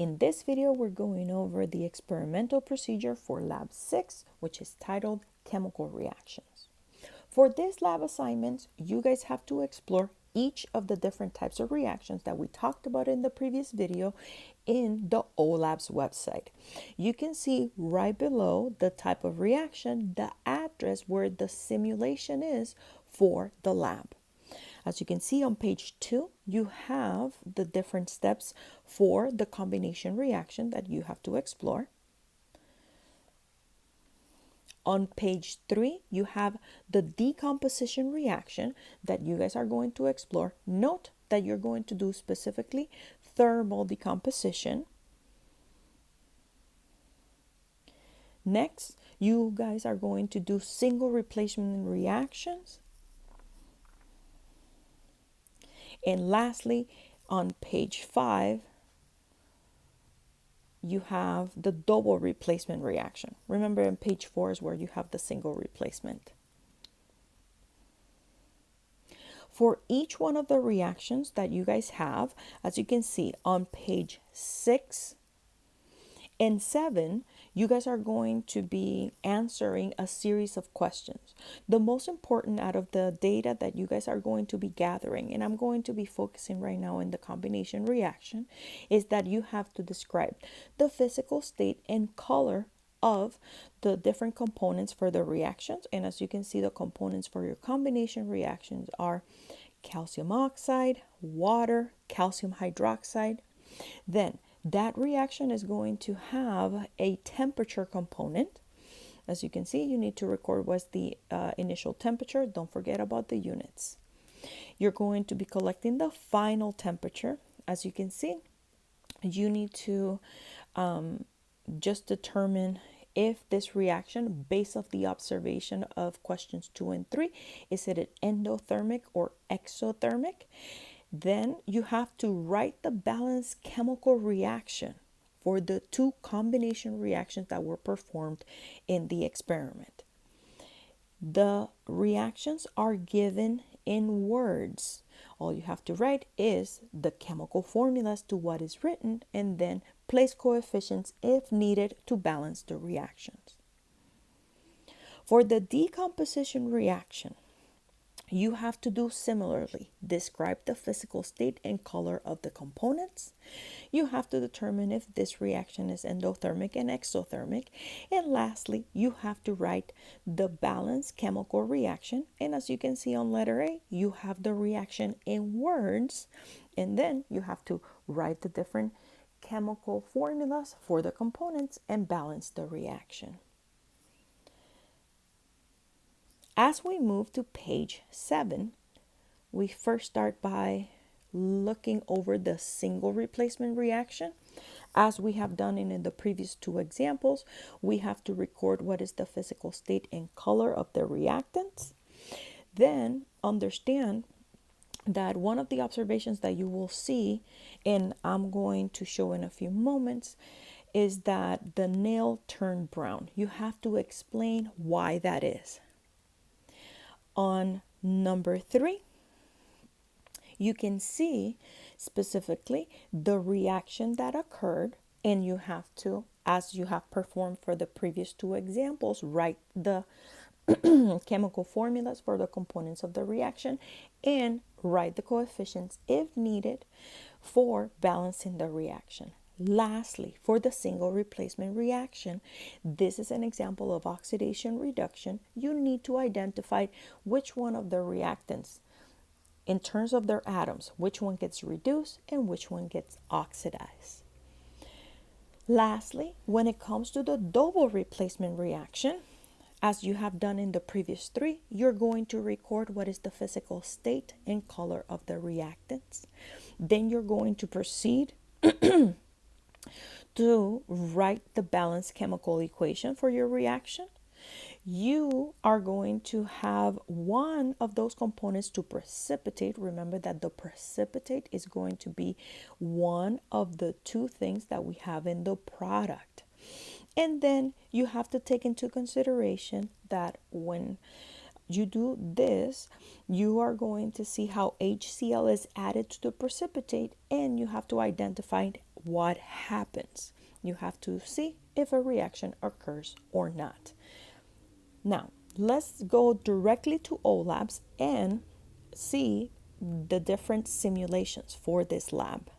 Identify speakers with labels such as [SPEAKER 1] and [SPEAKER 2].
[SPEAKER 1] In this video, we're going over the experimental procedure for Lab 6, which is titled Chemical Reactions. For this lab assignment, you guys have to explore each of the different types of reactions that we talked about in the previous video in the OLab's website. You can see right below the type of reaction, the address where the simulation is for the lab. As you can see on page 2, you have the different steps for the combination reaction that you have to explore. On page 3, you have the decomposition reaction that you guys are going to explore. Note that you're going to do specifically thermal decomposition. Next, you guys are going to do single replacement reactions. And lastly, on page 5, you have the double replacement reaction. Remember, on page 4 is where you have the single replacement. For each one of the reactions that you guys have, as you can see on page 6 and 7, you guys are going to be answering a series of questions. The most important out of the data that you guys are going to be gathering, and I'm going to be focusing right now in the combination reaction, is that you have to describe the physical state and color of the different components for the reactions. And as you can see, the components for your combination reactions are calcium oxide, water, calcium hydroxide. Then that reaction is going to have a temperature component. As you can see, you need to record what's the initial temperature. Don't forget about the units. You're going to be collecting the final temperature. As you can see, you need to just determine if this reaction, based off the observation of questions 2 and 3, is it an endothermic or exothermic? Then you have to write the balanced chemical reaction for the two combination reactions that were performed in the experiment. The reactions are given in words. All you have to write is the chemical formulas to what is written, and then place coefficients if needed to balance the reactions. For the decomposition reaction, you have to do similarly. Describe the physical state and color of the components. You have to determine if this reaction is endothermic and exothermic. And lastly, you have to write the balanced chemical reaction. And as you can see on letter A, you have the reaction in words. And then you have to write the different chemical formulas for the components and balance the reaction. As we move to page 7, we first start by looking over the single replacement reaction. As we have done in the previous 2 examples, we have to record what is the physical state and color of the reactants. Then understand that one of the observations that you will see, and I'm going to show in a few moments, is that the nail turned brown. You have to explain why that is. On number 3, you can see specifically the reaction that occurred, and you have to, as you have performed for the previous 2 examples, write the chemical formulas for the components of the reaction and write the coefficients if needed for balancing the reaction. Lastly, for the single replacement reaction, this is an example of oxidation reduction. You need to identify which one of the reactants, in terms of their atoms, which one gets reduced and which one gets oxidized. Lastly, when it comes to the double replacement reaction, as you have done in the previous 3, you're going to record what is the physical state and color of the reactants. Then you're going to proceed to write the balanced chemical equation for your reaction. You are going to have one of those components to precipitate. Remember that the precipitate is going to be one of the 2 things that we have in the product. And then you have to take into consideration that when you do this, you are going to see how HCl is added to the precipitate, and you have to identify what happens. You have to see if a reaction occurs or not. Now, let's go directly to OLABs and see the different simulations for this lab.